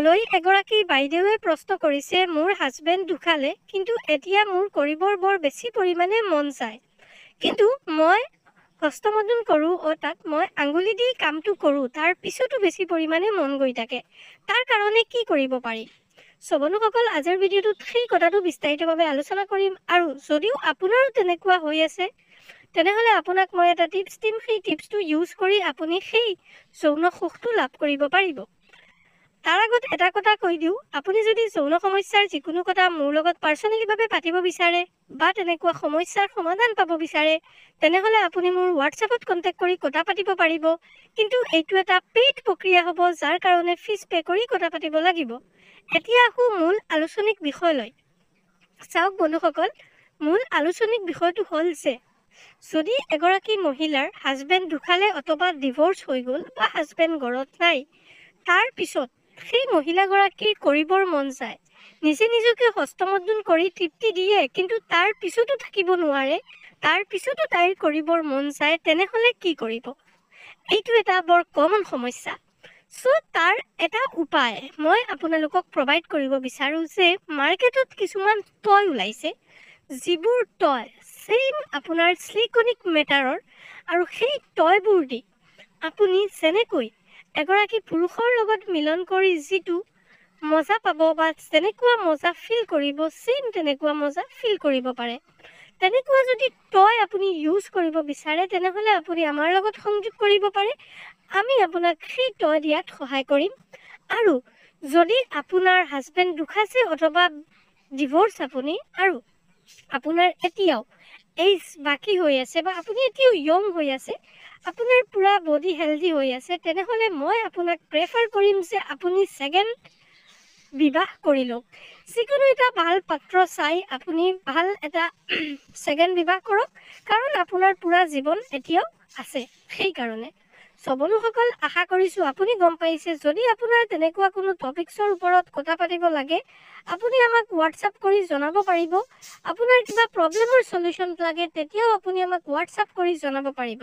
মোলৈ এগৰাকী বাইদেৱে প্ৰশ্ন কৰিছে, মোৰ হাজবেণ্ড ঢুকালে, কিন্তু এতিয়া মোৰ কৰিবৰ বৰ বেছি পৰিমাণে মন যায়। কিন্তু মই হস্তমোদন কৰোঁ, তাত মই আঙুলি দি কামটো কৰোঁ, তাৰ পিছতো বেছি পৰিমাণে মন গৈ থাকে। তাৰ কাৰণে কি কৰিব পাৰি? বন্ধুসকল, আজিৰ ভিডিঅ'টোত সেই কথাটো বিস্তাৰিতভাৱে আলোচনা কৰিম। আৰু যদিও আপোনাৰো তেনেকুৱা হৈ আছে, তেনেহ'লে আপোনাক মই এটা টিপছ দিম। সেই টিপছটো ইউজ কৰি আপুনি সেই যৌন সুখটো লাভ কৰিব পাৰিব। তাৰ আগত এটা কথা কৈ দিওঁ, আপুনি যদি যৌন সমস্যাৰ যিকোনো কথা মোৰ লগত পাৰ্চনেলিভাৱে পাতিব বিচাৰে বা তেনেকুৱা সমস্যাৰ সমাধান পাব বিচাৰে, তেনেহ'লে আপুনি মোৰ হোৱাটছএপত কণ্টেক্ট কৰি কথা পাতিব পাৰিব। কিন্তু এইটো এটা পেইড প্ৰক্ৰিয়া হ'ব, যাৰ কাৰণে ফিজ পে' কৰি কথা পাতিব লাগিব। এতিয়া আহোঁ মূল আলোচনিক বিষয়লৈ। চাওক বন্ধুসকল, মূল আলোচনিক বিষয়টো হ'ল যে যদি এগৰাকী মহিলাৰ হাজবেণ্ড ঢুকালে অথবা ডিভ'ৰ্চ হৈ গ'ল বা হাজবেণ্ড ঘৰত নাই, তাৰ পিছত সেই মহিলাগৰাকীৰ কৰিবৰ মন যায়, নিজে নিজকে হস্তমোদন কৰি তৃপ্তি দিয়ে, কিন্তু তাৰ পিছতো থাকিব নোৱাৰে, তাৰ পিছতো তাইৰ কৰিবৰ মন যায়, তেনেহ'লে কি কৰিব? এইটো এটা বৰ কমন সমস্যা। তাৰ এটা উপায় মই আপোনালোকক প্ৰভাইড কৰিব বিচাৰোঁ যে মাৰ্কেটত কিছুমান টয় ওলাইছে, যিবোৰ টয় ছেইম আপোনাৰ ছিলিকনিক মেটাৰৰ, আৰু সেই টয়বোৰ দি আপুনি যেনেকৈ এগৰাকী পুৰুষৰ লগত মিলন কৰি যিটো মজা পাব বা যেনেকুৱা মজা ফিল কৰিব, ছেইম তেনেকুৱা মজা ফিল কৰিব পাৰে। তেনেকুৱা যদি টয় আপুনি ইউজ কৰিব বিচাৰে, তেনেহ'লে আপুনি আমাৰ লগত সংযোগ কৰিব পাৰে। আমি আপোনাক সেই টয় দিয়াত সহায় কৰিম। আৰু যদি আপোনাৰ হাজবেণ্ড ঢুকাইছে অথবা ডিভ'ৰ্চ আপুনি, আৰু আপোনাৰ এতিয়াও এইজ বাকী হৈ আছে বা আপুনি এতিয়াও য়ং হৈ আছে, আপোনাৰ পূৰা বডি হেল্ডি হৈ আছে, তেনেহ'লে মই আপোনাক প্ৰেফাৰ কৰিম যে আপুনি ছেকেণ্ড বিবাহ কৰি লওক। যিকোনো এটা ভাল পাত্ৰ চাই আপুনি ভাল এটা ছেকেণ্ড বিবাহ কৰক, কাৰণ আপোনাৰ পূৰা জীৱন এতিয়াও আছে। সেইকাৰণে বন্ধুসকল, আশা কৰিছোঁ আপুনি গম পাইছে। যদি আপোনাৰ তেনেকুৱা কোনো টপিকছৰ ওপৰত কথা পাতিব লাগে, আপুনি আমাক হোৱাটছআপ কৰি জনাব পাৰিব। আপোনাৰ কিবা প্ৰব্লেমৰ চলিউশ্যন লাগে, তেতিয়াও আপুনি আমাক হোৱাটছআপ কৰি জনাব পাৰিব।